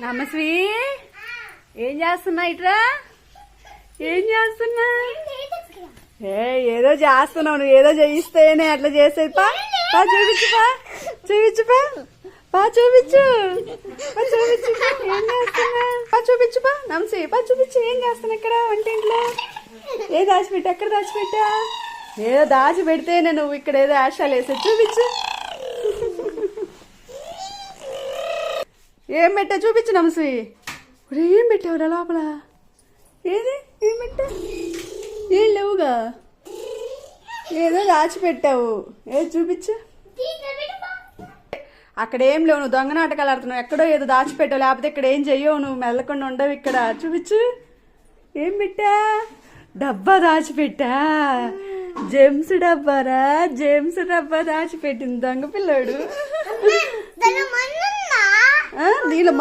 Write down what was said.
నమస్వి ఏం చేస్తున్నా ఇట్రా ఏం చేస్తున్నా ఏదో చేస్తున్నావు నువ్వు ఏదో చేయిస్తేనే అట్లా చేసేది పా పా చూపించు పా చూపించు పా పా చూపించు పా చూపించు ఏం చేస్తున్నా పా చూపించు పా నమసి పా చూపించు ఏం చేస్తున్నా ఇక్కడ వంటింట్లో ఏ దాచిపెట్టా ఎక్కడ దాచిపెట్టా ఏదో దాచిపెడితేనే నువ్వు ఇక్కడ ఏదో ఆశాలు వేసా చూపించు ఏం పెట్టా చూపించు నమసి ఏం పెట్టావురా లోపల ఏది ఏం పెట్టా ఏం లేవుగా ఏదో దాచిపెట్టావు ఏది చూపించు అక్కడ ఏం లేవు నువ్వు దొంగ నాటకాలు ఆడుతున్నావు ఎక్కడో ఏదో దాచిపెట్టావు లేకపోతే ఇక్కడ ఏం చెయ్యవు నువ్వు మెల్లకుండా ఉండవు ఇక్కడ చూపించు ఏం పెట్టా డబ్బా దాచిపెట్టా జెమ్స్ డబ్బారా జెమ్స్ డబ్బా దాచిపెట్టింది దొంగ పిల్లాడు దీనిలో